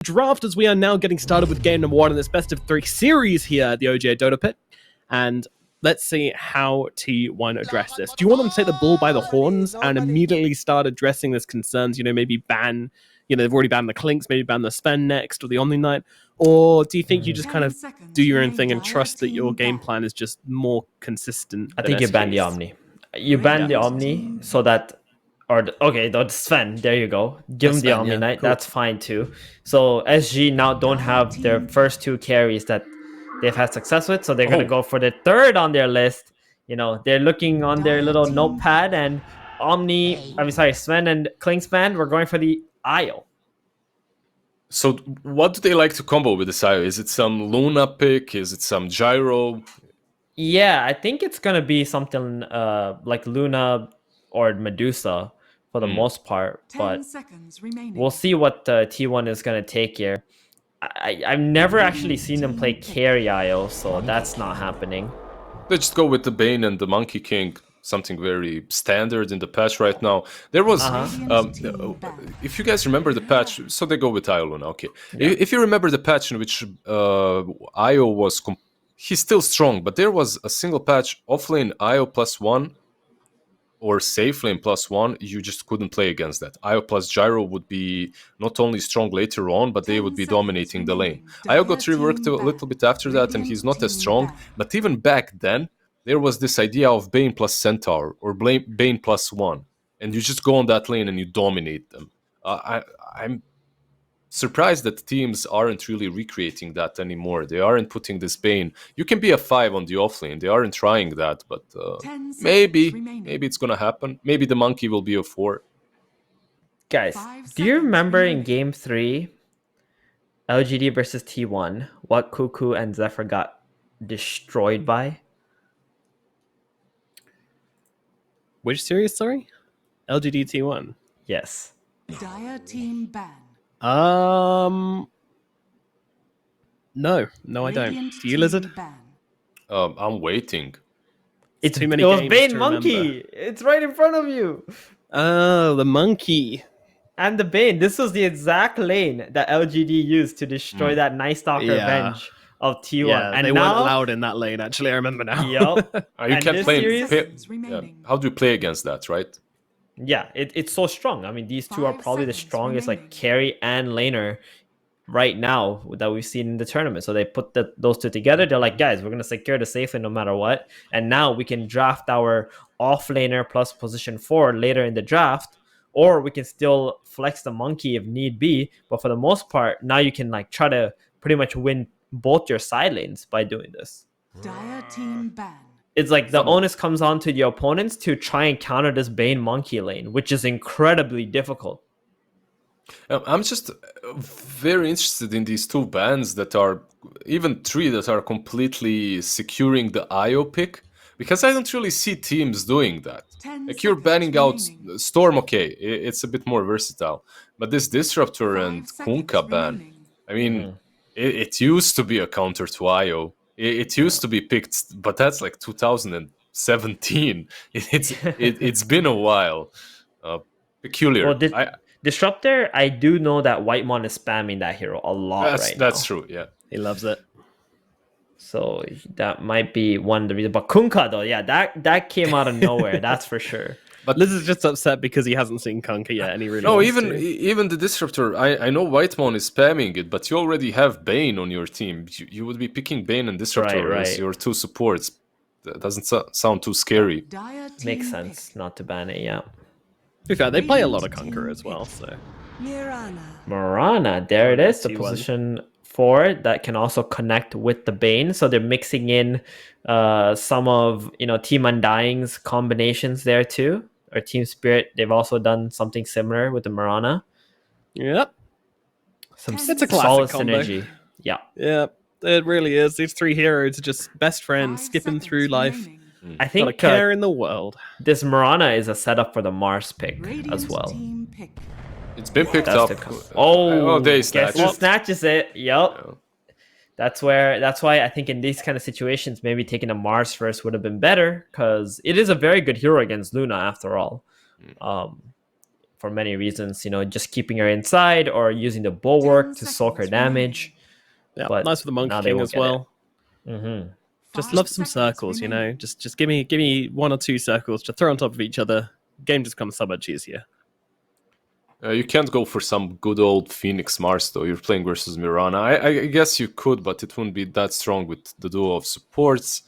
draft as we are now getting started with game number 1 in this best of 3 series here at the OGA Dota Pit. And let's see how T1 address this. Do you want them to take the bull by the horns and immediately start addressing this concerns? Maybe ban, they've already banned the Clinks, maybe ban the Sven next or the Omni Knight? Or do you think you just kind of do your own thing and trust that your game plan is just more consistent? I think you ban the Omni. You ban the Omni so that, the Sven, there you go. Give him the Omni Knight, cool. That's fine too. So SG now don't have their first 2 carries that they've had success with, so they're going to go for the 3rd on their list. They're looking on their little notepad, and Sven and Klingspan, we're going for the IO. So what do they like to combo with this IO? Is it some Luna pick? Is it some Gyro? Yeah, I think it's going to be something like Luna or Medusa for the most part, but we'll see what T1 is going to take here. I've never actually seen them play carry IO, so that's not happening. They just go with the Bane and the Monkey King, something very standard in the patch right now. There was, if you guys remember the patch, so they go with IO Luna, okay. Yeah. If you remember the patch in which IO was, he's still strong, but there was a single patch, offlane IO +1, or safe lane +1, you just couldn't play against that. IO plus Gyro would be not only strong later on, but they would be dominating the lane. IO got reworked a little bit after that, and he's not as strong. But even back then, there was this idea of Bane plus Centaur, or Bane +1. And you just go on that lane and you dominate them. I'm surprised that teams aren't really recreating that anymore. They aren't putting this Bane. You can be a 5 on the offlane. They aren't trying that, but maybe it's gonna happen. Maybe the Monkey will be a 4. Guys, do you remember in Game 3, LGD versus T1, what Cuckoo and Zephyr got destroyed by? Which series, sorry? LGD T1. Yes. Dire team ban. No, I don't. Do you, Lizard? I'm waiting. It's too many games. It was Bane Monkey. It's right in front of you. Oh, the Monkey. And the Bane. This was the exact lane that LGD used to destroy that Night Stalker bench of T1. Yeah, and they now, weren't allowed in that lane, actually. I remember now. Yep. You can't play. How do you play against that, right? Yeah, it's so strong. I mean, these two are probably the strongest carry and laner right now that we've seen in the tournament. So they put those two together. They're like, guys, we're going to secure the safe lane no matter what. And now we can draft our off laner plus position 4 later in the draft, or we can still flex the Monkey if need be. But for the most part, now you can try to pretty much win both your side lanes by doing this. Dire team ban. It's like the onus comes on to the opponents to try and counter this Bane Monkey lane, which is incredibly difficult. I'm just very interested in these 2 bans that are, even 3 that are completely securing the IO pick, because I don't really see teams doing that. Like you're banning out Storm, okay, it's a bit more versatile, but this Disruptor and Kunkka ban, I mean, it used to be a counter to IO. It used to be picked, but that's like 2017. It's been a while. Peculiar. Well, Disruptor, I do know that Whitemon is spamming that hero a lot right now. That's true, yeah. He loves it. So that might be one of the reasons. But Kunkka, though, yeah, that came out of nowhere, that's for sure. But Liz is just upset because he hasn't seen Kunkka yet, and he really no, wants even the Disruptor. I know Whitemon is spamming it, but you already have Bane on your team. You would be picking Bane and Disruptor as your 2 supports. That doesn't sound too scary. Makes sense not to ban it, yeah. To be fair, they play a lot of Kunkka as well, so. Mirana, there it is, the position 4 that can also connect with the Bane. So they're mixing in some of Team Undying's combinations there too. Or Team Spirit, they've also done something similar with the Mirana. Yep. It's a solid synergy. Yeah. Yeah, it really is. These 3 heroes are just best friends, skipping through life. I think not a care in the world. This Mirana is a setup for the Mars pick as well. It's been picked up. They snatch it. Snatches it. Yep. That's why I think in these kind of situations, maybe taking a Mars first would have been better, because it is a very good hero against Luna after all. for many reasons. Just keeping her inside or using the bulwark to soak her damage. Yeah, But nice for the Monkey now they King won't as get it. well. Mm-hmm. Just 5 love some seconds circles, remaining. Just give me 1 or 2 circles to throw on top of each other. Game just comes so much easier. You can't go for some good old Phoenix Mars though. You're playing versus Mirana. I guess you could, but it wouldn't be that strong with the duo of supports.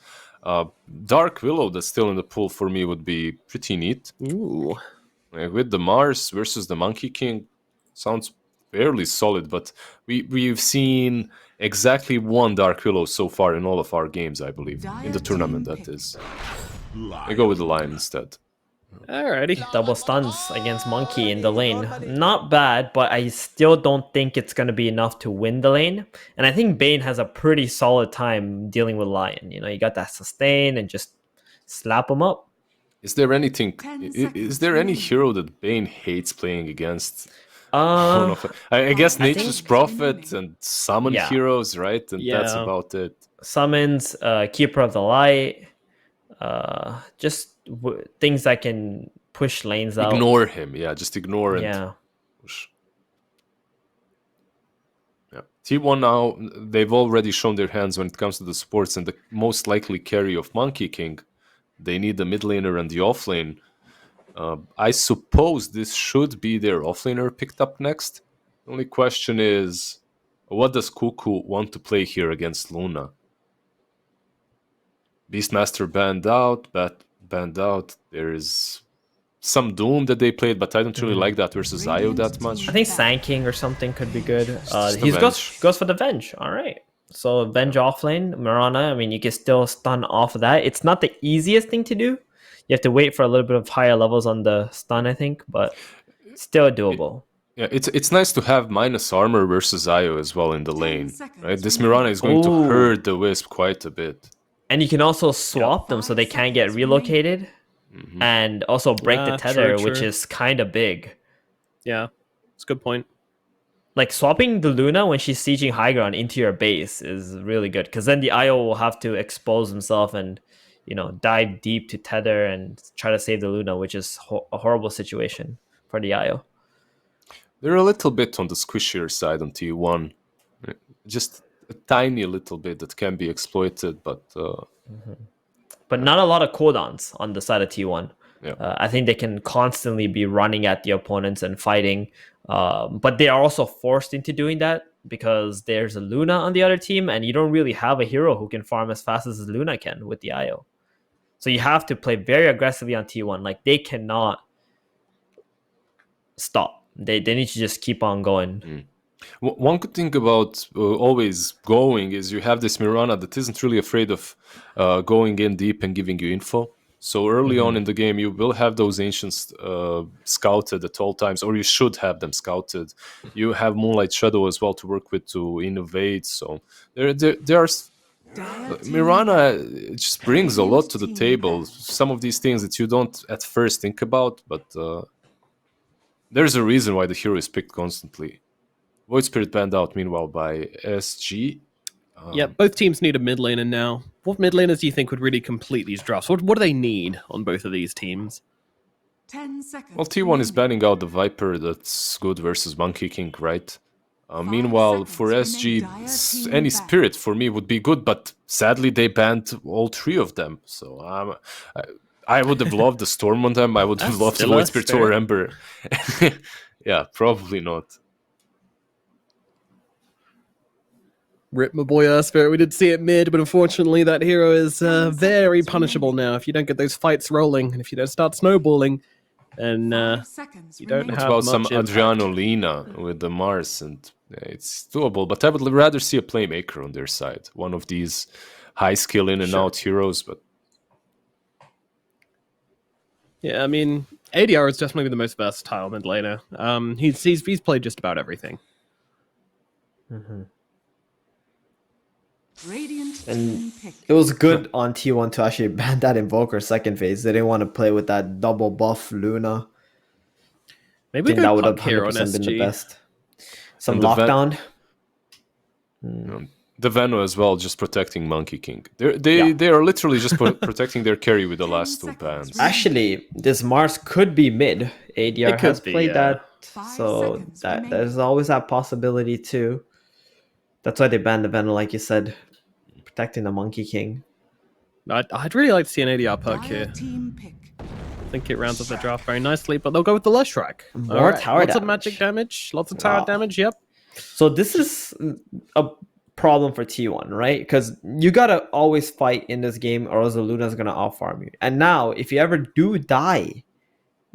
Dark Willow that's still in the pool for me would be pretty neat. Ooh. With the Mars versus the Monkey King, sounds fairly solid, but we've seen exactly 1 Dark Willow so far in all of our games, I believe. In the Dire tournament, team that pick. is. I go with the Lion instead. Alrighty. Double stuns against Monkey in the lane. Not bad, but I still don't think it's going to be enough to win the lane. And I think Bane has a pretty solid time dealing with Lion. You got that sustain and just slap him up. Is there anything? 10 Is seconds there any remaining. hero that Bane hates playing against? I guess I Nature's think- Prophet and summon Yeah. heroes, right? And that's Yeah. about it. Summons, Keeper of the Light, just things that can push lanes out. Ignore him, yeah. Just ignore and Yeah. push. Yeah. T1 now, they've already shown their hands when it comes to the supports, and the most likely carry of Monkey King. They need the mid laner and the offlane. I suppose this should be their offlaner picked up next. The only question is, what does Cuckoo want to play here against Luna? Beastmaster banned out. There is some Doom that they played, but I don't really like that versus Io that much. I think Sanking or something could be good. Just He a goes Venge. for the Venge. All right. So Venge offlane, Mirana. I mean, you can still stun off of that. It's not the easiest thing to do. You have to wait for a little bit of higher levels on the stun, I think, but still doable. Yeah, it's nice to have minus armor versus Io as well in the 10 lane. seconds Right? This remaining. Mirana is going to Ooh. hurt the Wisp quite a bit. And you can also swap them so 5 they can't get seconds remaining. relocated, and also break the Ah, tether, true, which true. is kind of big. Yeah. It's a good point. Like swapping the Luna when she's sieging high ground into your base is really good, because then the IO will have to expose himself and dive deep to tether and try to save the Luna, which is a horrible situation for the IO. They're a little bit on the squishier side on T1. Just a tiny little bit that can be exploited, but But not a lot of cooldowns on the side of T1. Yeah. I think they can constantly be running at the opponents and fighting, but they are also forced into doing that because there's a Luna on the other team, and you don't really have a hero who can farm as fast as Luna can with the IO. So you have to play very aggressively on T1. Like, they cannot stop. They need to just keep on going. One good thing about always going is you have this Mirana that isn't really afraid of going in deep and giving you info. So early on in the game, you will have those ancients scouted at all times, or you should have them scouted. You have Moonlight Shadow as well to work with to innovate. So there are Dire team Mirana just brings a lot to the table. Some of these things that you don't at first think about, but there's a reason why the hero is picked constantly. Void Spirit banned out, meanwhile, by SG. Yeah, both teams need a mid laner now. What mid laners do you think would really complete these drafts? What do they need on both of these teams? 10 seconds. Well, T1 is remaining. banning out the Viper that's good versus Monkey King, right? Meanwhile, for seconds SG, remain. Dire team any back. Spirit for me would be good, but sadly they banned all 3 of them. So I would have loved the Storm on them. I would have loved the still a Void Spirit or Ember. Yeah, probably not. Rip my boy Spirit. We did see it mid, but unfortunately that hero is very punishable now. If you don't get those fights rolling, and if you don't start snowballing, then 5 seconds you don't remaining. What have about some much impact. Adriano Lina with the Mars? And it's doable, but I would rather see a playmaker on their side. One of these high skill in and out heroes, but Yeah, I mean, ADR is definitely the most versatile mid laner. He's played just about everything. Radiant And team pick. it was good on T1 to actually ban that Invoker second phase. They didn't want to play with that double buff Luna. Maybe I we think that go would have Puck here on 100% been the SG. best. Some And the lockdown. the Veno as well, just protecting Monkey King. They are literally just protecting their carry with the last 2 bans. Actually, this Mars could be mid. ADR It has could be, played yeah. that, so there's always that possibility too. That's why they banned the Venom, like you said, protecting the Monkey King. I'd really like to see an ADR perk Dire here. team pick. I think it rounds up the draft very nicely, but they'll go with the Leshrac. More tower lots of damage. magic damage, lots of tower Wow. damage. Yep. So this is a problem for T1, right? Because you gotta always fight in this game, or else the Luna's gonna off-farm you. And now, if you ever do die,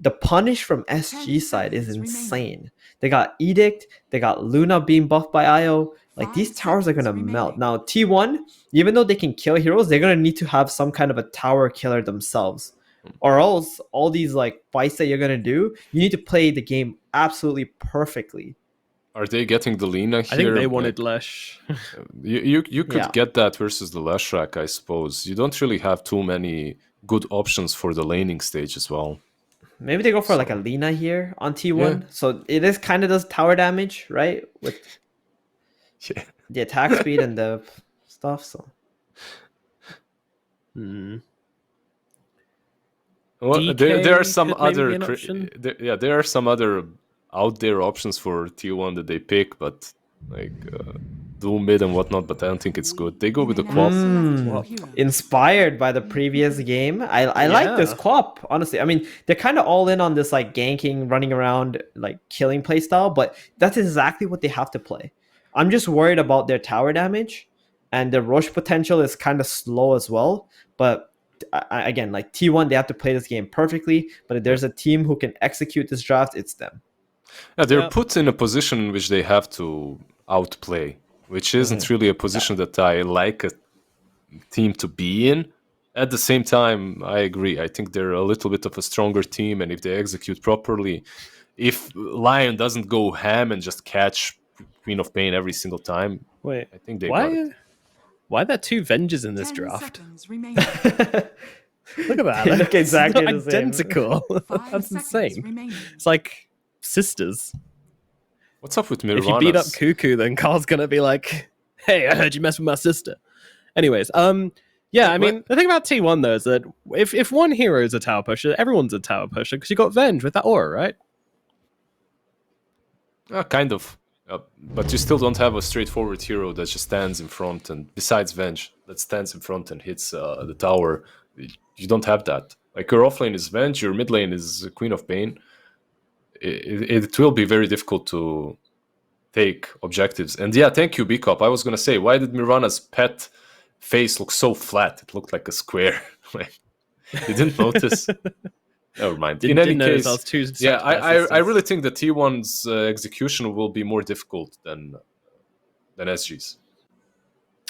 the punish from SG side is insane. They got Edict, they got Luna being buffed by IO. Like, these towers are gonna melt. Now, T1, even though they can kill heroes, they're gonna need to have some kind of a tower killer themselves. Or else, all these like fights that you're gonna do, you need to play the game absolutely perfectly. Are they getting the Lina here? I think they wanted Lesh. You could Yeah. get that versus the Leshrac, I suppose. You don't really have too many good options for the laning stage as well. Maybe they go for like a Lina here on T1. Yeah. So it is kind of does tower damage, right? With Yeah. the attack speed and the stuff. So Hmm. Well, there are DK some could maybe other be an option. there are some other out there options for T1 that they pick, but like Doom mid and whatnot, but I don't think it's good. They go with the Quap. inspired by the previous game. I like this Yeah. Quap, honestly. I mean, they're kind of all in on this like ganking, running around, like killing playstyle, but that's exactly what they have to play. I'm just worried about their tower damage, and their rush potential is kind of slow as well. But again, like T1, they have to play this game perfectly. But if there's a team who can execute this draft, it's them. Yeah, they're Yeah. put in a position in which they have to outplay, which isn't really a position that I like a team to be in. At the same time, I agree. I think they're a little bit of a stronger team, and if they execute properly, if Lion doesn't go ham and just catch Queen of Pain every single time, Wait, I think they got it. why are there 2 Venges in this draft? Remaining. Look at that. They look exactly They're the same. identical. 5 That's seconds insane. remaining. It's like sisters. What's up with If you beat up Mirvana's? Cuckoo, then Carl's gonna be like, "Hey, I heard you mess with my sister." Anyways, yeah, I mean, the thing about T1 though is that if one hero is a tower pusher, everyone's a tower pusher because you got Venge with that aura, right? Kind of. But you still don't have a straightforward hero that just stands in front and, besides Venge, that stands in front and hits the tower. You don't have that. Like, your offlane is Venge, your mid lane is Queen of Pain. It will be very difficult to take objectives. And yeah, thank you, Bcop. I was going to say, why did Mirvana's pet face look so flat? It looked like a square. Like, you didn't notice? Never mind. In any Didn't notice case, I was too yeah, distracted by I sisters. really think that T1's execution will be more difficult than SG's.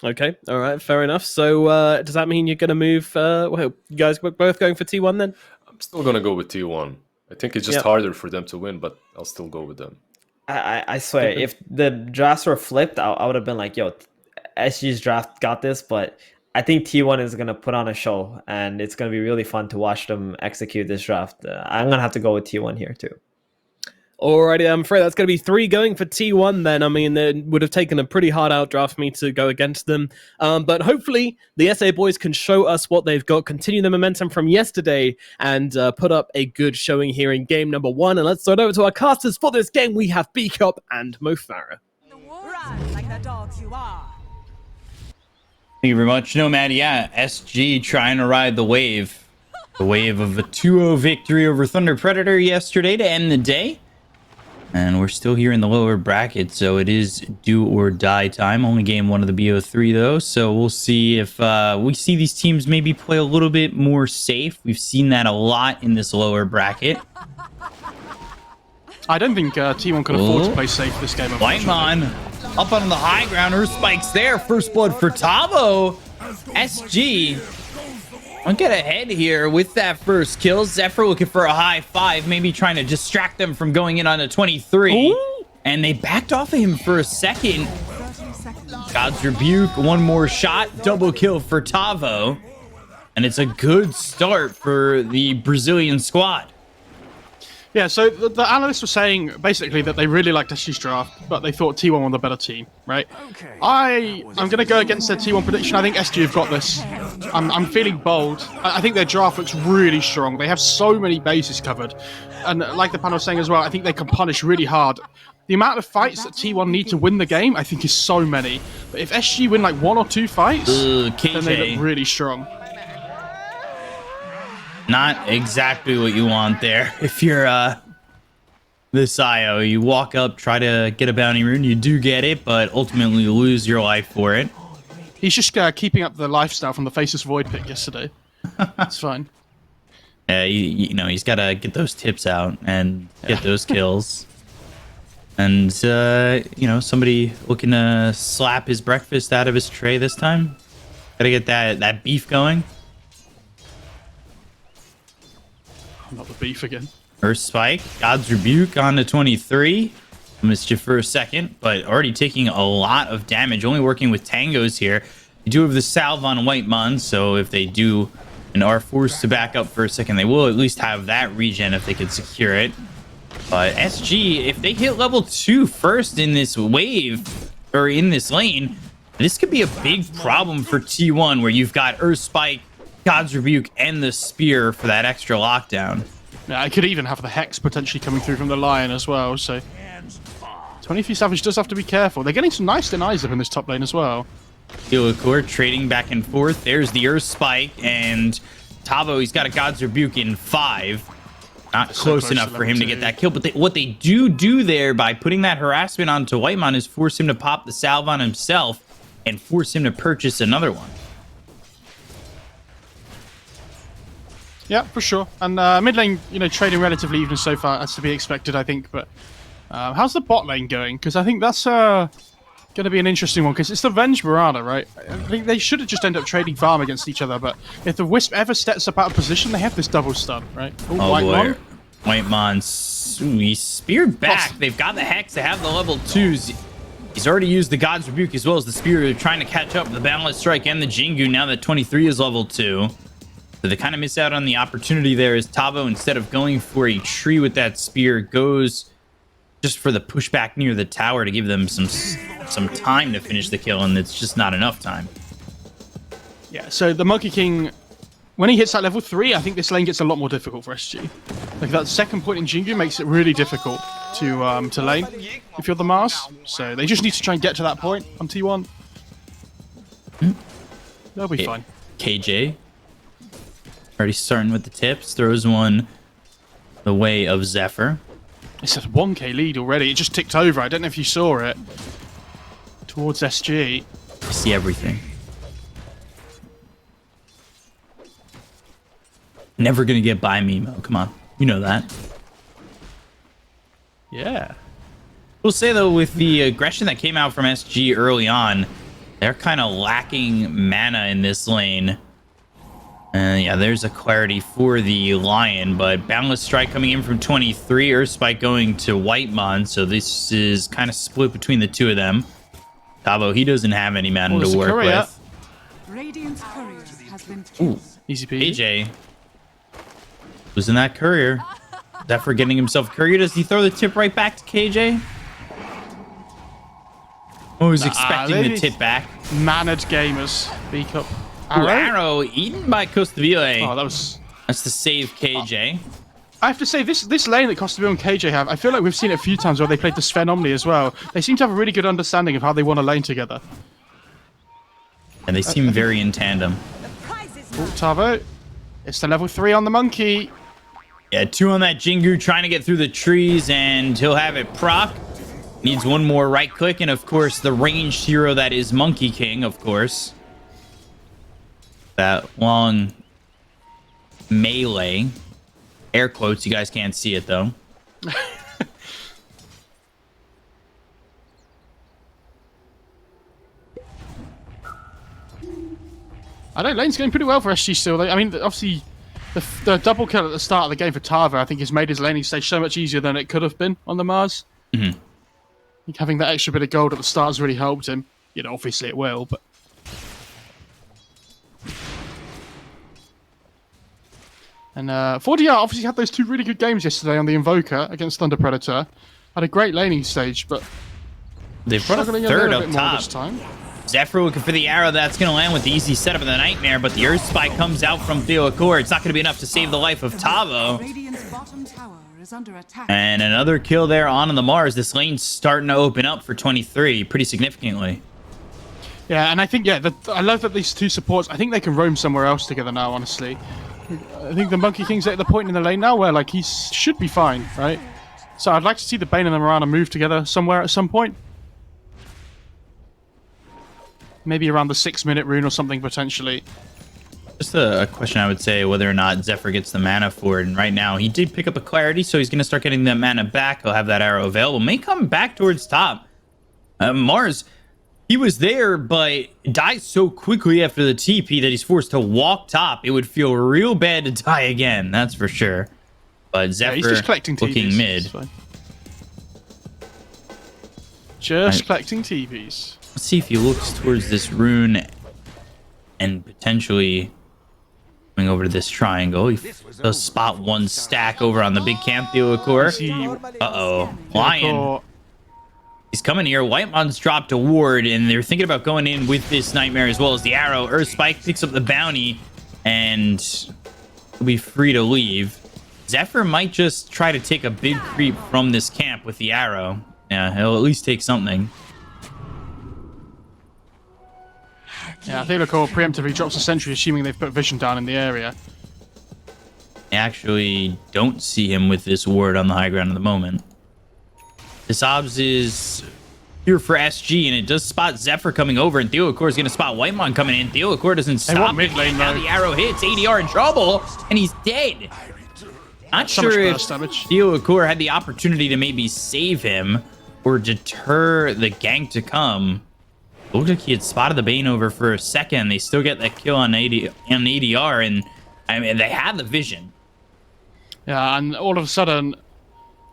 Okay, all right, fair enough. So does that mean you're gonna move? Well, you guys were both going for T1 then? I'm still gonna go with T1. I think it's just Yep. harder for them to win, but I'll still go with them. I swear, if the drafts were flipped, I would have been like, yo, SG's draft got this, but I think T1 is going to put on a show, and it's going to be really fun to watch them execute this draft. I'm going to have to go with T1 here, too. Alrighty, I'm afraid that's going to be 3 going for T1 then. I mean, it would have taken a pretty hard out draft for me to go against them. But hopefully, the SA boys can show us what they've got, continue the momentum from yesterday, and put up a good showing here in game number 1. And let's throw it over to our casters for this game. We have Bcop and Mo Farah. Run like the dogs you are. Thank you very much. Nomad, yeah, SG trying to ride the wave. The wave of a 2-0 victory over Thunder Predator yesterday to end the day. And we're still here in the lower bracket, so it is do or die time. Only game 1 of the BO3, though, so we'll see if we see these teams maybe play a little bit more safe. We've seen that a lot in this lower bracket. I don't think T1 can afford to play safe this game. Whitemon up on the high ground. Earth spikes there. First blood for Tavo. SG I'll get ahead here with that first kill. Zephyr looking for a high 5, maybe trying to distract them from going in on a 23. Ooh. And they backed off of him for a second. God's Rebuke, one more shot. Double kill for Tavo. And it's a good start for the Brazilian squad. Yeah, so the analysts were saying basically that they really liked SG's draft, but they thought T1 were the better team, right? I'm going to go against their T1 prediction. I think SG have got this. I'm feeling bold. I think their draft looks really strong. They have so many bases covered. And like the panel was saying as well, I think they can punish really hard. The amount of fights that T1 need to win the game, I think, is so many. But if SG win like 1 or 2 fights, then they look really strong. Not exactly what you want there. If you're this IO, you walk up, try to get a bounty rune, you do get it, but ultimately you lose your life for it. He's just keeping up the lifestyle from the Faceless Void pick yesterday. It's fine. Yeah, you know, he's got to get those tips out and get those kills. And, you know, somebody looking to slap his breakfast out of his tray this time. Got to get that beef going. Not the beef again. Earth Spike, God's Rebuke on to 23. Mischief for a second, but already taking a lot of damage. Only working with tangos here. You do have the salve on White Mon, so if they do and are forced to back up for a second, they will at least have that regen if they could secure it. But SG, if they hit level 2 first in this wave, or in this lane, this could be a big problem for T1, where you've got Earth Spike, God's Rebuke, and the Spear for that extra lockdown. Yeah, I could even have the Hex potentially coming through from the Lion as well, so... 23 Savage does have to be careful. They're getting some nice denies up in this top lane as well. Illicore trading back and forth. There's the Earth Spike, and Tavo, he's got a God's Rebuke in 5. Not close enough for him to get that kill, but what they do there by putting that harassment onto Whitemon is force him to pop the salve on himself and force him to purchase another one. Yeah, for sure. And mid lane, you know, trading relatively even so far, as to be expected, I think. But how's the bot lane going? Because I think that's going to be an interesting one, because it's the Venge Mirana, right? I think they should have just ended up trading farm against each other, but if the Wisp ever steps up out of position, they have this double stun, right? Oh boy. Whitemon, he's speared back. They've got the Hex, they have the level 2s. He's already used the God's Rebuke as well as the Spear. They're trying to catch up with the Boundless Strike and the Jingu now that 23 is level 2. So they kind of miss out on the opportunity there as Tavo, instead of going for a tree with that Spear, goes just for the pushback near the tower to give them some time to finish the kill, and it's just not enough time. Yeah, so the Monkey King, when he hits that level 3, I think this lane gets a lot more difficult for SG. Like, that second point in Jingu makes it really difficult to lane if you're the Mars. So they just need to try and get to that point on T1. They'll be fine. KJ already starting with the tips, throws one the way of Zephyr. It's a 1k lead already. It just ticked over. I don't know if you saw it. Towards SG. I see everything. Never gonna get by me, Mo. Come on. You know that. Yeah. We'll say, though, with the aggression that came out from SG early on, they're kind of lacking mana in this lane. Yeah, there's a clarity for the Lion, but Boundless Strike coming in from 23, Earth Spike going to Whitemon, so this is kind of split between the two of them. Tavo, he doesn't have any mana to work with. Radiant's courier has been Ooh, easy peasy. AJ was in that courier. Zephyr getting himself courier. Does he throw the tip right back to KJ? Oh, he's expecting the tip back. Mannered gamers. B cup. Arrow eaten by Costabile. Oh, that's the save KJ. I have to say, this lane that Costabile and KJ have, I feel like we've seen it a few times where they played the Sven Omni as well. They seem to have a really good understanding of how they want to lane together. And they seem very in tandem. Oh, Tavo. It's the level 3 on the Monkey. Yeah, 2 on that Jingu, trying to get through the trees, and he'll have it proc. Needs one more right click, and of course, the ranged hero that is Monkey King, of course. That long melee. Air quotes, you guys can't see it, though. I know, lane's going pretty well for SG still. I mean, obviously, the double kill at the start of the game for Tava, I think, has made his laning stage so much easier than it could have been on the Mars. Mm-hmm. I think having that extra bit of gold at the start has really helped him. You know, obviously it will, but... And 4DR obviously had those 2 really good games yesterday on the Invoker against Thunder Predator. Had a great laning stage, but they've brought a struggling third little up bit more top. this time. Zephyr looking for the arrow. That's going to land with the easy setup of the Nightmare, but the Earth Spike comes out from Theocore. It's not going to be enough to save the life of Tavo. Radiant's bottom tower is under attack. And another kill there on the Mars. This lane's starting to open up for 23 pretty significantly. Yeah, and I think, I love that these 2 supports, I think they can roam somewhere else together now, honestly. I think the Monkey King's at the point in the lane now where, like, he should be fine, right? So I'd like to see the Bane and the Mirana move together somewhere at some point. Maybe around the 6-minute rune or something, potentially. Just a question, I would say, whether or not Zephyr gets the mana for it. And right now, he did pick up a clarity, so he's going to start getting that mana back. He'll have that arrow available. May come back towards top. Mars, he was there, but dies so quickly after the TP that he's forced to walk top. It would feel real bad to die again, that's for sure. But Zephyr, he's just collecting looking TVs. mid. Just collecting TVs. Let's see if he looks towards this rune and potentially coming over to this triangle. He does spot 1 stack over on the big camp, Theocore. Uh-oh. Lion. He's coming here. Whitemon's dropped a ward, and they're thinking about going in with this Nightmare as well as the arrow. Earth Spike picks up the bounty, and he'll be free to leave. Zephyr might just try to take a big creep from this camp with the arrow. Yeah, he'll at least take something. Yeah, Theocore preemptively drops a sentry, assuming they've put vision down in the area. I actually don't see him with this ward on the high ground at the moment. This Obs is here for SG, and it does spot Zephyr coming over, and Theocore is going to spot Whitemon coming in. Theocore doesn't stop. mid lane, Now though. the arrow hits. ADR in trouble, and he's dead. Not So sure much if burst damage. Theocore had the opportunity to maybe save him or deter the gank to come. Looked like he had spotted the Bane over for a second. They still get that kill on ADR, and I mean, they had the vision. Yeah, and all of a sudden,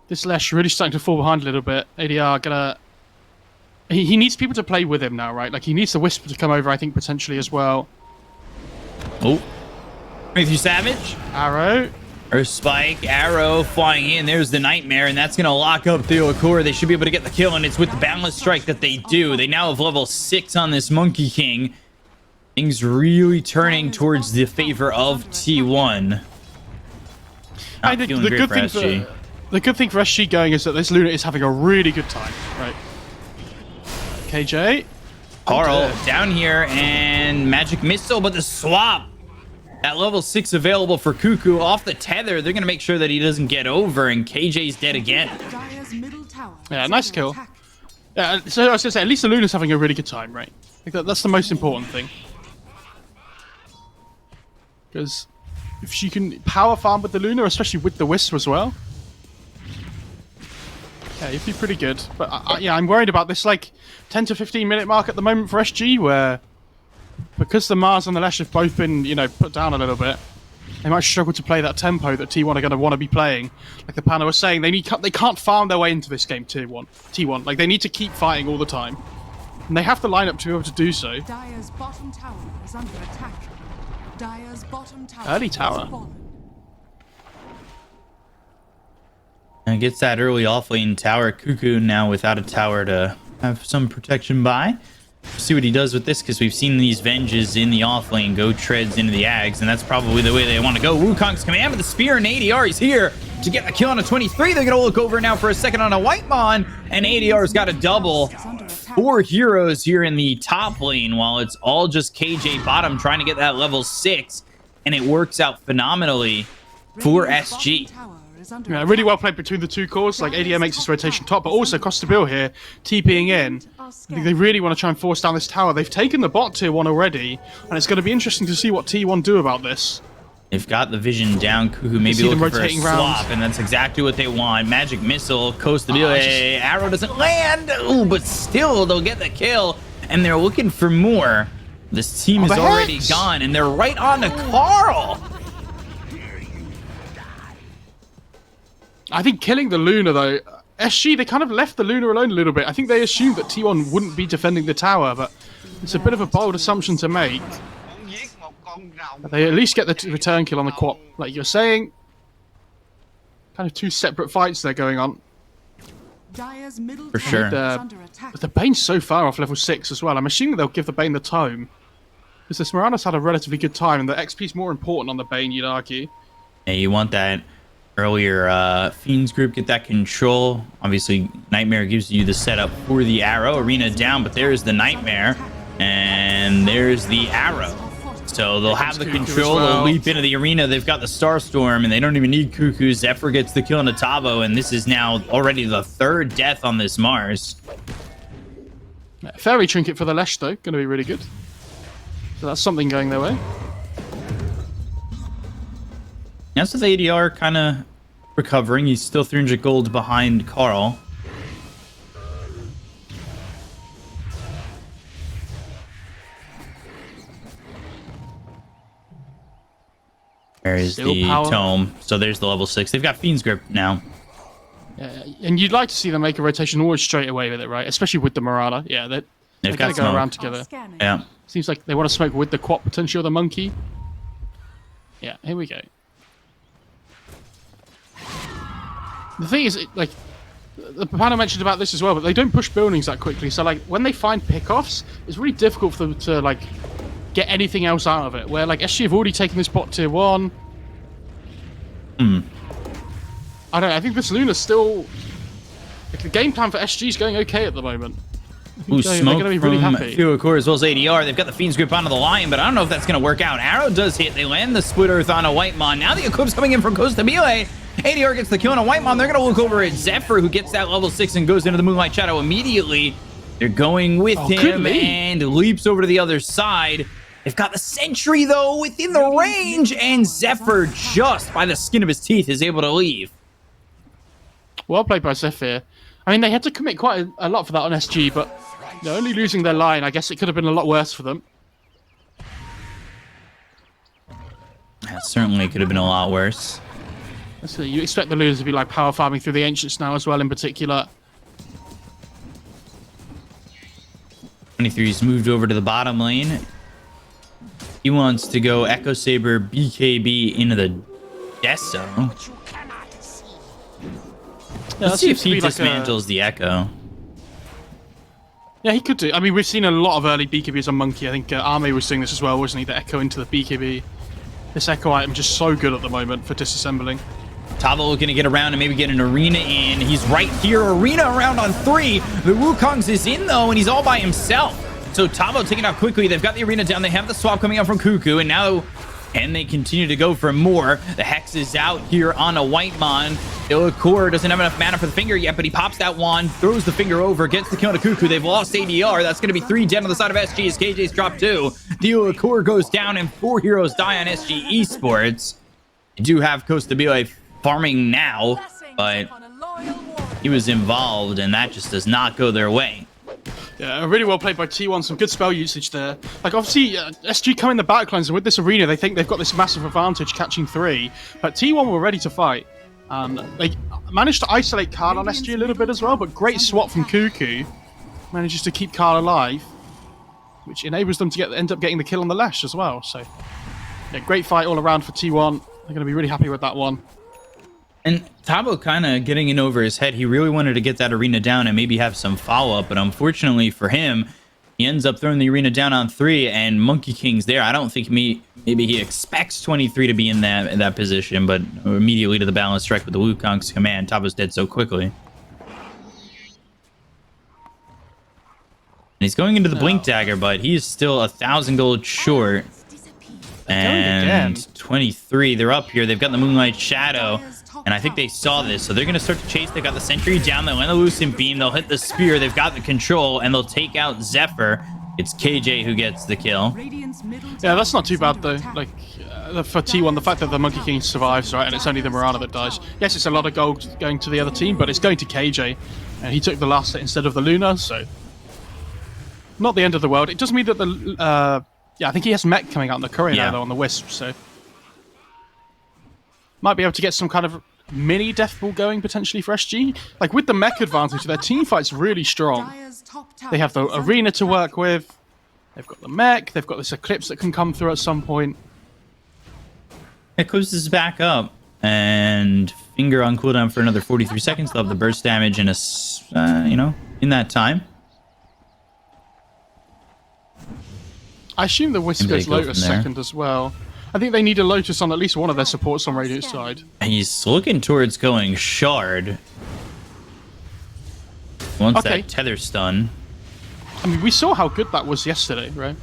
this Lesh really starting to fall behind a little bit. ADR gonna... He needs people to play with him now, right? Like, he needs the Whisper to come over, I think, potentially as well. Oh. Matthew Savage. Arrow. Earth Spike, arrow flying in. There's the Nightmare, and that's going to lock up Theocore. They should be able to get the kill, and it's with the Boundless Strike that they do. They now have level 6 on this Monkey King. Things really turning towards the favor of T1. I think the good thing for SG going is that this Luna is having a really good time, right? KJ. Carl down here, and Magic Missile, but the swap. At level 6 available for Cuckoo off the tether. They're going to make sure that he doesn't get over, and KJ's dead again. Yeah, nice kill. Yeah, so I was going to say, at least the Luna's having a really good time, right? Like that's the most important thing. Because if she can power farm with the Luna, especially with the Wisp as well, yeah, you'd be pretty good. But yeah, I'm worried about this like 10 to 15 minute mark at the moment for SG, where because the Mars and the Lesh have both been, you know, put down a little bit, they might struggle to play that tempo that T1 are going to want to be playing. Like the panel was saying, they can't farm their way into this game, T1. Like, they need to keep fighting all the time. And they have the lineup to be able to do so. Dire's bottom tower is under attack. Dire's bottom tower Early has tower. fallen. And gets that early offlane tower. Cuckoo now without a tower to have some protection by. See what he does with this, because we've seen these Venges in the offlane go treads into the Ags, and that's probably the way they want to go. Wukong's command with the spear, and ADR is here to get the kill on a 23. They're going to look over now for a second on a Whitemon, and ADR's got a double. 4 heroes here in the top lane, while it's all just KJ bottom trying to get that level 6, and it works out phenomenally for Radiant's SG. bottom tower is under Yeah, really well played between the two cores. Like, ADM makes this rotation top, but also Costa Bill here, TPing in. I think they really want to try and force down this tower. They've taken the bot tier 1 already, and it's going to be interesting to see what T1 do about this. They've got the vision down. Cuckoo maybe see them looking for a rotating swap, round. and that's exactly what they want. Magic Missile, Coast the arrow doesn't land. Ooh, but still, they'll get the kill, and they're looking for more. This team is the already hex! gone, and they're right on to Carl. I think killing the Luna, though, SG, they kind of left the Luna alone a little bit. I think they assumed that T1 wouldn't be defending the tower, but it's a bit of a bold assumption to make. They at least get the return kill on the quad, like you're saying. Kind of two separate fights there going on. Dire's middle For tower sure. is under attack. But the Bane's so far off level 6 as well. I'm assuming they'll give the Bane the tome. Because this Mirana's had a relatively good time, and the XP's more important on the Bane, you'd argue. Yeah, you want that earlier Fiends group, get that control. Obviously, Nightmare gives you the setup for the arrow. Arena down, but there's the Nightmare, and there's the arrow. So they'll have the control, they'll leap into the arena. They've got the Starstorm, and they don't even need Cuckoo. Zephyr gets the kill on Tavo, and this is now already the 3rd death on this Mars. Fairy Trinket for the Lesh, though. Going to be really good. So that's something going their way. That's with ADR kind of recovering. He's still 300 gold behind Carl. There is Still the power. tome. So there's the level 6. They've got Fiend's Grip now. And you'd like to see them make a rotation almost straight away with it, right? Especially with the Marana. Yeah, they're They've going got to go smoke. around together. Scanning. Yeah. Seems like they want to smoke with the quad potential of the monkey. Yeah, here we go. The thing is, like, the panel mentioned about this as well, but they don't push buildings that quickly. So, like, when they find pickoffs, it's really difficult for them to, like, get anything else out of it. Where, like, SG have already taken this bot tier 1. I don't know, I think this Luna's still... Like, the game plan for SG is going okay at the moment. Ooh, They're smoke going to be really from happy. Fuocore as well as ADR. They've got the Fiend's Grip onto the line, but I don't know if that's going to work out. Arrow does hit. They land the Split Earth on a White Mon. Now the Eclipse coming in from Costa Mile. ADR gets the kill on a White Mon. They're going to look over at Zephyr, who gets that level 6 and goes into the Moonlight Shadow immediately. They're going with good him lead. and leaps over to the other side. They've got the Sentry, though, within the range, and Zephyr, just by the skin of his teeth, is able to leave. Well played by Sapphire. I mean, they had to commit quite a lot for that on SG, but they're only losing their line. I guess it could have been a lot worse for them. That certainly could have been a lot worse. So you expect the losers to be like power farming through the Ancients now as well, in particular. 23's moved over to the bottom lane. He wants to go Echo Saber BKB into the Death Zone. Let's see if he dismantles the Echo. Yeah, he could do. I mean, we've seen a lot of early BKBs on Monkey. I think Arme was doing this as well, wasn't he? The Echo into the BKB. This Echo item just so good at the moment for disassembling. Tavo looking to get around and maybe get an Arena in. He's right here. Arena around on 3. The Wukong's is in, though, and he's all by himself. So Tavo taking out quickly. They've got the Arena down. They have the swap coming out from Cuckoo, and now... And they continue to go for more. The Hex is out here on a White Mon. Illicore doesn't have enough mana for the finger yet, but he pops that wand, throws the finger over, gets the kill on Cuckoo. They've lost ADR. That's going to be 3 dead on the side of SG as KJ's dropped 2. The Illicore goes down, and 4 heroes die on SG Esports. You do have Costa Mile farming now, but he was involved, and that just does not go their way. Yeah, really well played by T1. Some good spell usage there. Like, obviously, SG come in the backlines, and with this Arena, they think they've got this massive advantage catching 3. But T1 were ready to fight. They managed to isolate Karl on SG a little bit as well, but great swap from Cuckoo. Manages to keep Karl alive, which enables them to end up getting the kill on the Lash as well. So, yeah, great fight all around for T1. They're going to be really happy with that one. And Tabo kind of getting in over his head. He really wanted to get that Arena down and maybe have some follow-up, but unfortunately for him, he ends up throwing the Arena down on 3, and Monkey King's there. I don't think maybe he expects 23 to be in that position, but immediately to the balance strike with the Wukong's command. Tabo's dead so quickly. And he's going into the Blink Dagger, but he's still 1,000 gold short. And 23, they're up here. They've got the Moonlight Shadow. And I think they saw this, so they're going to start to chase. They got the Sentry down. They'll land the Lucent Beam. They'll hit the Spear. They've got the control, and they'll take out Zephyr. It's KJ who gets the kill. Yeah, that's not too bad, though. Like, for T1, the fact that the Monkey King survives, right, and it's only the Mirana that dies. Yes, it's a lot of gold going to the other team, but it's going to KJ. And he took the last hit instead of the Luna, so... Not the end of the world. It does mean that the... yeah, I think he has mech coming out in the courier now, though, on the Wisp, so... Might be able to get some kind of mini death ball going potentially for SG. Like with the mech advantage, their team fight's really strong. They have the Arena to work with. They've got the mech. They've got this Eclipse that can come through at some point. Eclipse is back up. And Finger on cooldown for another 43 seconds. They'll have the burst damage in in that time. I assume the Wisp Maybe they goes go Lotus from there. second as well. I think they need a Lotus on at least one of their supports on Radiant side. He's looking towards going Shard. Once Okay. that tether stun. I mean, we saw how good that was yesterday, right?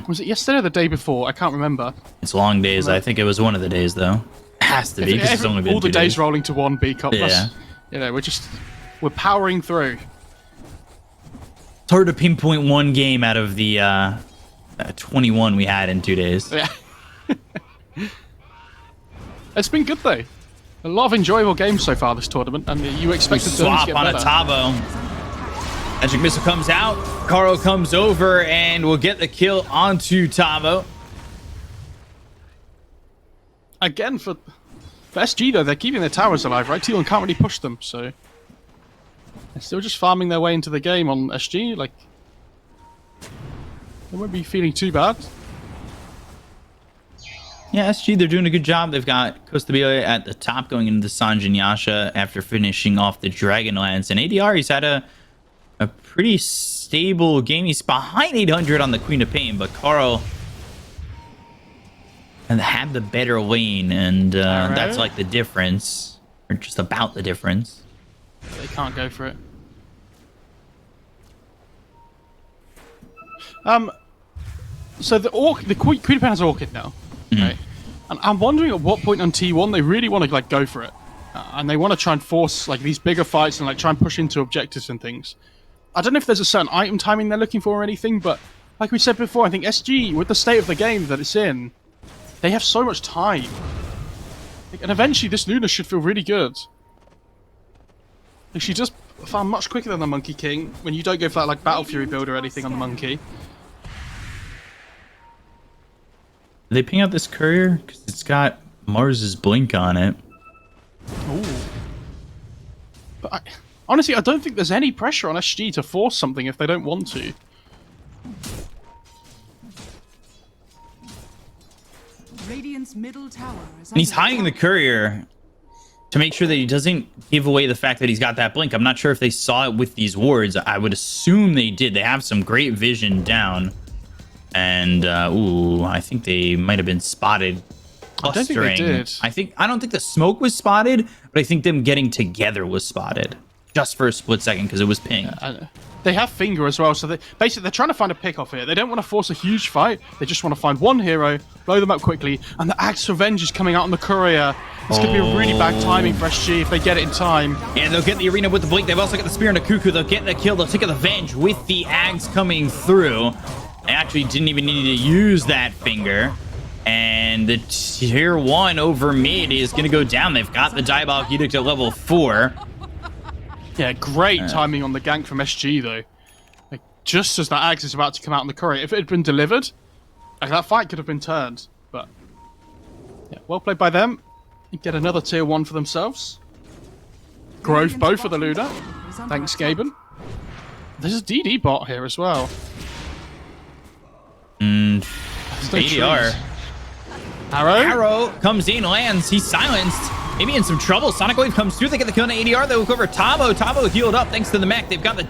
Was it yesterday or the day before? I can't remember. It's long days. I think it was one of the days, though. It has to be, because it's only been all the 2 days days. rolling to one B cup. Yeah. We're powering through. It's hard to pinpoint one game out of the 21 we had in 2 days. Yeah. It's been good though. A lot of enjoyable games so far this tournament, and you expect it to Swap get on a better. Tabo. Magic Missile comes out. Carl comes over and will get the kill onto Tabo. Again, for SG though, they're keeping their towers alive, right? T1 can't really push them, so they're still just farming their way into the game on SG. Like, they won't be feeling too bad. Yeah, SG, they're doing a good job. They've got Costabile at the top going into the Sanjin Yasha after finishing off the Dragonlance. And ADR, he's had a pretty stable game. He's behind 800 on the Queen of Pain, but Carl and had the better lane, and that's like the difference, or just about the difference. They can't go for it. So the Queen of Pain has Orchid now, right? And I'm wondering at what point on T1 they really want to like go for it, and they want to try and force like these bigger fights and like try and push into objectives and things. I don't know if there's a certain item timing they're looking for or anything, but like we said before, I think SG, with the state of the game that it's in, they have so much time. Like, and eventually this Luna should feel really good. Like, she just farm much quicker than the Monkey King when you don't go for that like Battle Fury build or anything on the Monkey. Did they ping out this courier? Because it's got Mars's blink on it. Ooh. But honestly, I don't think there's any pressure on SG to force something if they don't want to. Radiant's middle tower is And he's under hiding the attack. courier to make sure that he doesn't give away the fact that he's got that blink. I'm not sure if they saw it with these wards. I would assume they did. They have some great vision down. And, ooh, I think they might have been spotted clustering. I don't think they did. I don't think the smoke was spotted, but I think them getting together was spotted. Just for a split second, because it was pinged. They have Finger as well, so basically they're trying to find a pick off here. They don't want to force a huge fight. They just want to find one hero, blow them up quickly, and the Axe Revenge is coming out on the courier. This could be a really bad timing for SG if they get it in time. Yeah, they'll get the arena with the blink. They've also got the spear and the cuckoo. They'll get the kill. They'll take the Venge with the Axe coming through. They actually didn't even need to use that Finger. And the tier 1 over mid is going to go down. They've got the Diabolic Edict at level 4. Yeah, great timing on the gank from SG though. Like, just as that Axe is about to come out on the courier. If it had been delivered, like, that fight could have been turned. But yeah, well played by them. Get another tier 1 for themselves. Growth both for the Luna. Thanks, Gaben. There's a DD bot here as well. There's no ADR. trees. Arrow comes in, lands. He's silenced. Maybe in some trouble. Sonic Wave comes through. They get the kill on ADR. They look over Tabo. Tabo healed up thanks to the mech. They've got the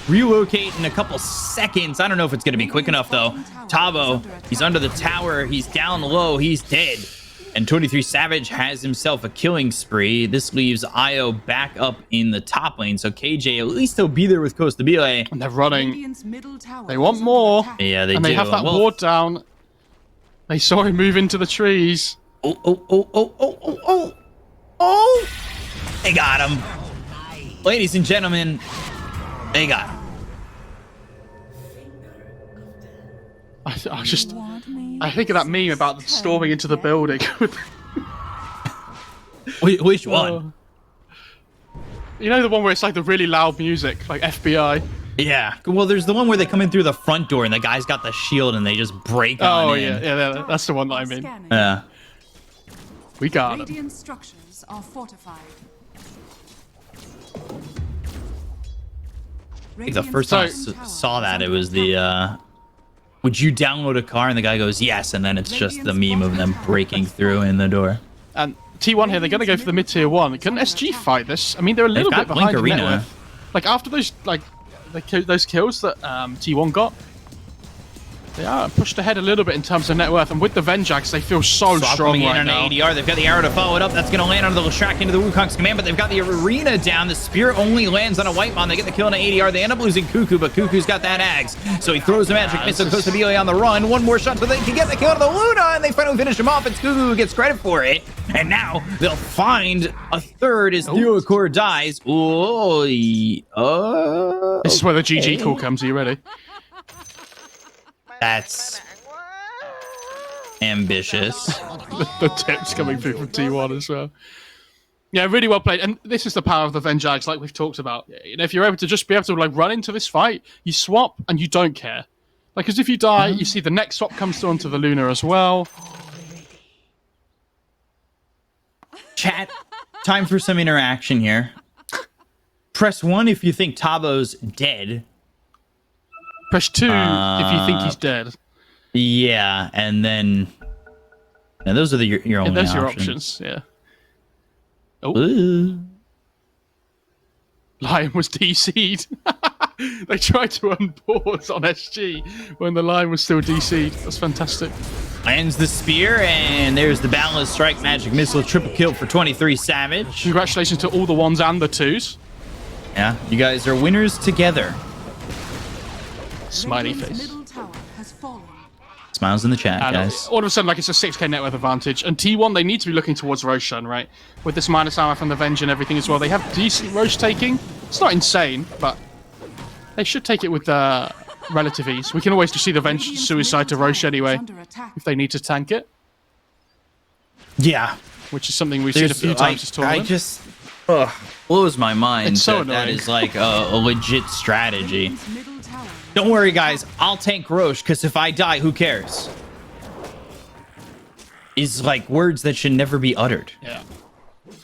relocate in a couple seconds. I don't know if it's going to be quick enough, though. Tabo, he's under the tower. He's down low. He's dead. And 23 Savage has himself a killing spree. This leaves Io back up in the top lane. So KJ, at least he'll be there with Costabile. and they're running. Radiant's middle tower They want is under more. attack. Yeah, they And do. they have that Well, ward down. They saw him move into the trees. Oh. They got him. Ladies and gentlemen, they got him. I think of that meme about them storming into the building. Which one? You know the one where it's like the really loud music, like FBI? Yeah. Well, there's the one where they come in through the front door and the guy's got the shield and they just break on Oh, in. yeah, that's the one that I mean. Scanning. Yeah. We got him. Radiant structures are fortified. I think the first time I saw that, it was the would you download a car? And the guy goes, yes. And then it's just the meme of them breaking through in the door. And T1 here, they're going to go for the mid-tier 1. Can SG fight this? I mean, they're a little bit behind in net worth. Like, after those, like, those kills that T1 got, they are pushed ahead a little bit in terms of net worth, and with the Venjax, they feel so strong right now. ADR. They've got the arrow to follow it up. That's going to land on the Lashrak into the Wukong's command, but they've got the arena down. The spear only lands on a white mon. They get the kill on an ADR. They end up losing Cuckoo, but Cuckoo's got that axe, so he throws a magic missile. Goes to BOA on the run. One more shot so they can get the kill on the Luna, and they finally finish him off. It's Cuckoo who gets credit for it, and now they'll find a third as Theocore dies. Oh, this is where the GG call comes. Are you ready? That's ambitious. The tips coming through from T1 as well. Yeah, really well played. And this is the power of the Venjax, like we've talked about. You know, if you're able to just be able to like run into this fight, you swap and you don't care. Like, because if you die, you see the next swap comes through onto the Luna as well. Chat, time for some interaction here. Press 1 if you think Tabo's dead. Press 2 if you think he's dead. Yeah, and then... And those are your only those options. are your options, yeah. Oh. Lion was DC'd. They tried to unpause on SG when the Lion was still DC'd. That's fantastic. Lands the spear, and there's the Balanced Strike Magic Missile. Triple kill for 23 Savage. Congratulations to all the 1s and the 2s. Yeah, you guys are winners together. Smiley face. Smiles in the chat, and guys. All of a sudden, like, it's a 6k net worth advantage. And T1, they need to be looking towards Roshan, right? With this minus armor from the Venge and everything as well. They have decent Roche taking. It's not insane, but they should take it with relative ease. We can always just see the Venge suicide to Roche anyway, if they need to tank it. Yeah. Which is something we've seen a few times this tournament. I just... blows my mind. It's so that is like a legit strategy. Don't worry, guys. I'll tank Roche, because if I die, who cares? Is like words that should never be uttered. Yeah.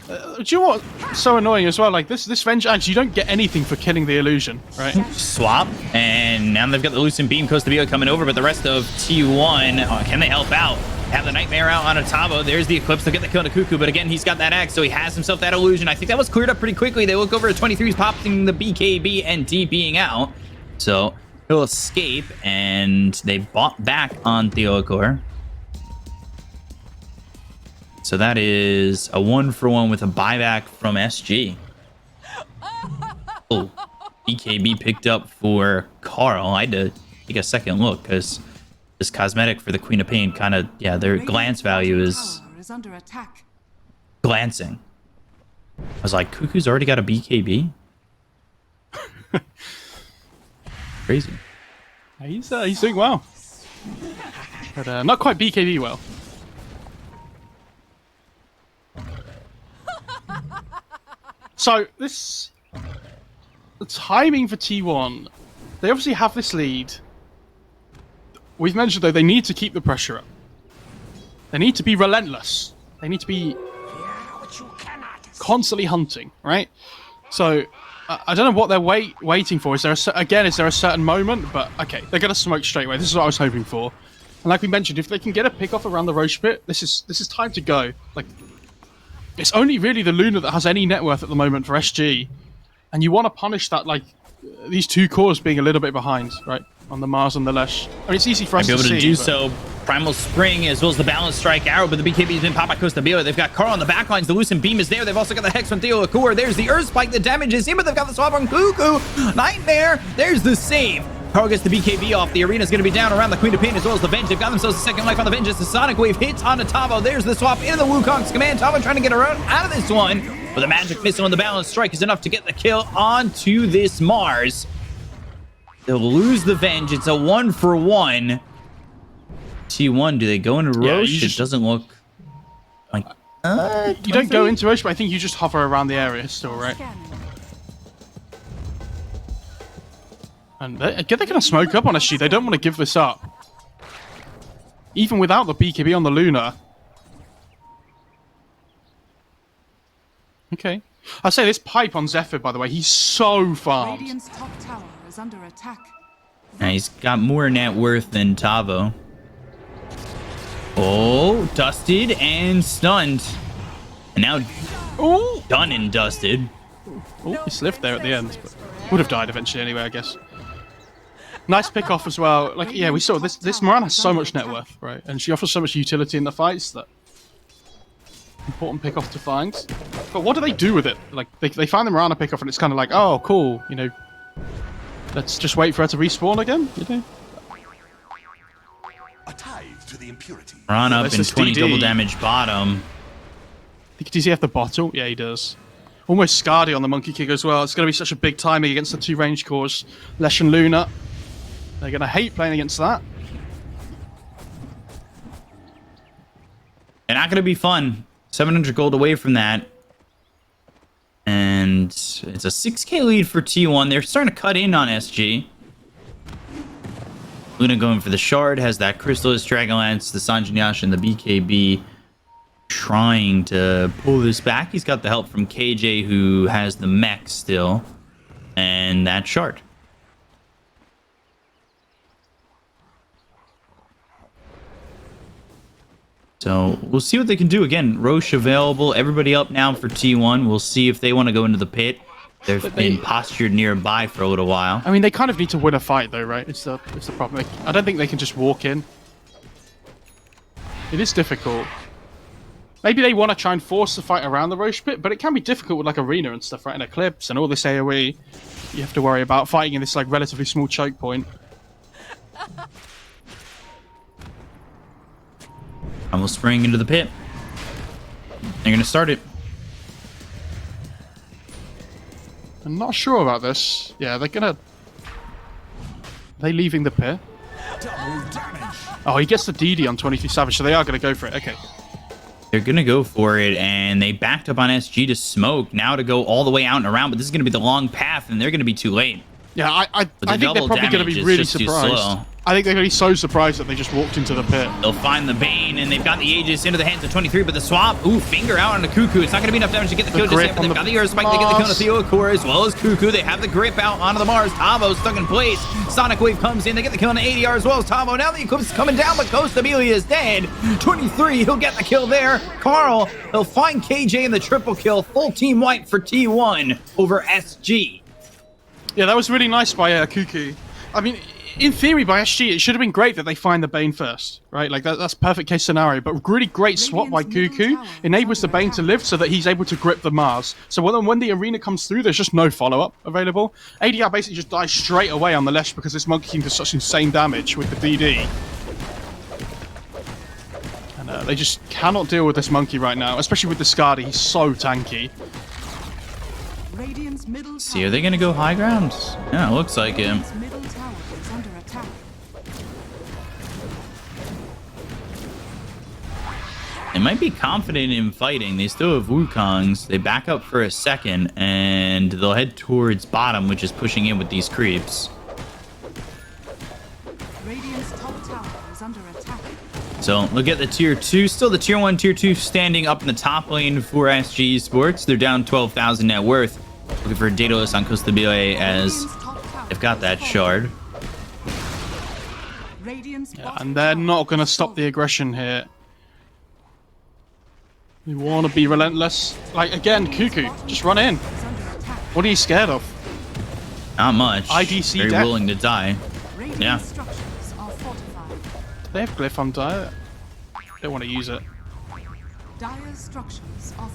Do you know what's so annoying as well? Like this Venge Axe, you don't get anything for killing the illusion, right? Swap, and now they've got the Lucent Beam Coast to BO coming over, but the rest of T1, can they help out? Have the Nightmare out on Otavo. There's the Eclipse. They'll get the kill to Cuckoo, but again, he's got that axe, so he has himself that illusion. I think that was cleared up pretty quickly. They look over at 23's popping the BKB and DPing out. So he'll escape, and they bought back on Theocore. So that is a 1-for-1 with a buyback from SG. Oh, BKB picked up for Carl. I had to take a second look because this cosmetic for the Queen of Pain kind of, yeah, their glance value is under attack. glancing. I was like, Cuckoo's already got a BKB? Crazy. He's doing well. But not quite BKB well. So, the timing for T1, they obviously have this lead. We've mentioned, though, they need to keep the pressure up. They need to be relentless. They need to be constantly hunting, right? So, I don't know what they're waiting for. Is there a certain moment? But, okay, they're going to smoke straight away. This is what I was hoping for. And like we mentioned, if they can get a pick off around the Roche pit, this is time to go. Like, it's only really the Luna that has any net worth at the moment for SG. And you want to punish that, like, these two cores being a little bit behind, right? On the Mars and the Lesh. I mean, it's easy for us to see. Be able to do so. Primal Spring, as well as the Balanced Strike Arrow, but the BKB has been popped by Costa Bio. They've got Carl on the backlines. The Lucent Beam is there. They've also got the Hex from Theocore. There's the Earth Spike that damages him, but they've got the swap on Cuckoo. Nightmare. There's the save. Carl gets the BKB off. The arena's going to be down around the Queen of Pain as well as the Venge. They've got themselves a second life on the Venge. The Sonic Wave hits on Otavo. There's the swap into the Wukong's command. Tavo trying to get around out of this one. But the Magic Missile and the Balanced Strike is enough to get the kill onto this Mars. They'll lose the Venge. It's a 1-for-1. T1, do they go into Roche? It doesn't look like... you don't go into Roche, but I think you just hover around the area still, right? And they're going to smoke up on SG. They don't want to give this up. Even without the BKB on the Luna. Okay. I'll say this pipe on Zephyr, by the way, he's so farmed. Radiant's top tower is under attack. Now he's got more net worth than Tavo. Oh, dusted and stunned. And now done and dusted. Oh, he slipped there at the end, but would have died eventually anyway, I guess. Nice pick off as well. Like, yeah, we saw this Moran has so much net worth, right? And she offers so much utility in the fights that important pick off to find. But what do they do with it? Like, they find the Mirana pick off and it's kind of like, oh, cool, you know, let's just wait for her to respawn again, you know? A tithe to the impurity. Run up That's and just 20 DD. double damage bottom. Does he have the bottle? Yeah, he does. Almost Scardy on the Monkey King as well. It's going to be such a big timing against the two range cores. Lesh and Luna. They're going to hate playing against that. They're not going to be fun. 700 gold away from that. And it's a 6k lead for T1. They're starting to cut in on SG. Luna going for the shard, has that Crystallis, Dragonlance, the Sanjinyash, and the BKB trying to pull this back. He's got the help from KJ, who has the mech still, and that shard. So we'll see what they can do. Again, Roche available. Everybody up now for T1. We'll see if they want to go into the pit. They've been postured nearby for a little while. I mean, they kind of need to win a fight, though, right? It's the problem. I don't think they can just walk in. It is difficult. Maybe they want to try and force the fight around the Roche pit, but it can be difficult with like Arena and stuff, right? And Eclipse and all this AoE. You have to worry about fighting in this like relatively small choke point. Almost spraying into the pit. They're going to start it. I'm not sure about this. Yeah, they're gonna... Are they leaving the pit? Oh, he gets the DD on 23 Savage, so they are going to go for it. Okay. They're going to go for it, and they backed up on SG to smoke. Now to go all the way out and around, but this is going to be the long path, and they're going to be too late. Yeah, I think they're double probably going to damage be is really just too surprised. slow. I think they're going to be so surprised that they just walked into the pit. They'll find the Bane, and they've got the Aegis into the hands of 23, but the swap, finger out on the Cuckoo. It's not going to be enough damage to get the kill just yet, but they've got the Earth Spike, they get the kill on the Theokor as well as Cuckoo. They have the grip out onto the Mars. Tavo stuck in place. Sonic Wave comes in, they get the kill on the ADR as well as Tavo. Now the Eclipse is coming down, but Costa Amelia is dead. 23, he'll get the kill there. Carl, he'll find KJ in the triple kill. Full team wipe for T1 over SG. Yeah, that was really nice by Cuckoo. I mean, in theory, by SG, it should have been great that they find the Bane first, right? Like, that's perfect case scenario, but really great swap by Cuckoo enables the Bane to live so that he's able to grip the Mars. So when the arena comes through, there's just no follow-up available. ADR basically just dies straight away on the Lesh because this Monkey King does such insane damage with the DD. And they just cannot deal with this Monkey right now, especially with the Scardy. He's so tanky. See, are they going to go high ground? Yeah, it looks like it. They might be confident in fighting. They still have Wukongs. They back up for a second, and they'll head towards bottom, which is pushing in with these creeps. So look at the tier 2. Still the tier 1, tier 2 standing up in the top lane for SG Esports. They're down 12,000 net worth. Looking for Daedalus on Costa Bile as they've got that shard. Yeah, and they're not going to stop the aggression here. We want to be relentless. Like, again, Cuckoo, just run in. What are you scared of? Not much. IDC Very death. willing to die. Yeah. They have Glyph on Dire. They want to use it.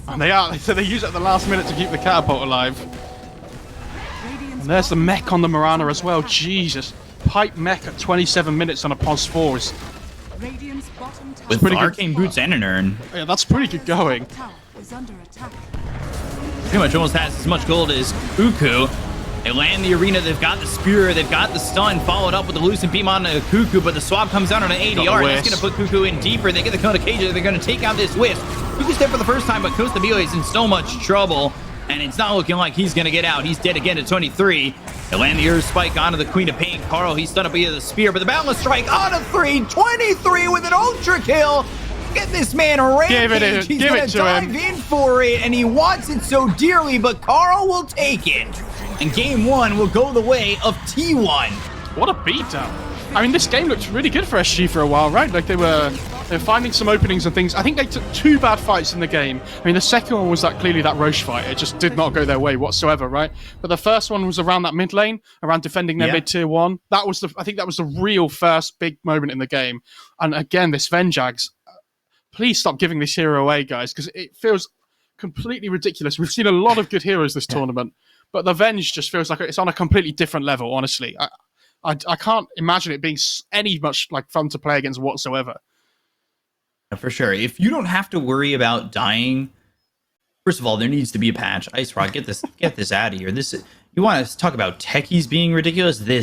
And they are. So they use it at the last minute to keep the catapult alive. And there's the mech on the Mirana as well. Jesus. Pipe mech at 27 minutes on a POS 4 is... With pretty Arcane good. Boots and an urn. Yeah, that's pretty good going. Pretty much almost has as much gold as Uku. They land the arena, they've got the spear, they've got the stun, followed up with the Lucent Beam on the Cuckoo, but the swap comes out on an ADR, and that's going to put Cuckoo in deeper. They get the Kona Cage, they're going to take out this Wisp. Cuckoo's dead for the first time, but Costa Bile is in so much trouble, and it's not looking like he's going to get out. He's dead again at 23. They land the Earth Spike onto the Queen of Pain. Carl, he's stunned up via the spear, but the Boundless Strike on a 3. 23 with an Ultra Kill. Get this man a rampage. He's going to dive in for it, and he wants it so dearly, but Carl will take it. And game 1 will go the way of T1. What a beatdown. I mean, this game looked really good for SG for a while, right? Like, they were finding some openings and things. I think they took 2 bad fights in the game. I mean, the second one was clearly that Roche fight. It just did not go their way whatsoever, right? But the first one was around that mid lane, around defending their mid tier 1. I think that was the real first big moment in the game. And again, this Venjax, please stop giving this hero away, guys, because it feels completely ridiculous. We've seen a lot of good heroes this tournament, but the Venge just feels like it's on a completely different level, honestly. I can't imagine it being any much fun to play against whatsoever. For sure. If you don't have to worry about dying, first of all, there needs to be a patch. Ice Rock, get this out of here. You want to talk about techies being ridiculous? This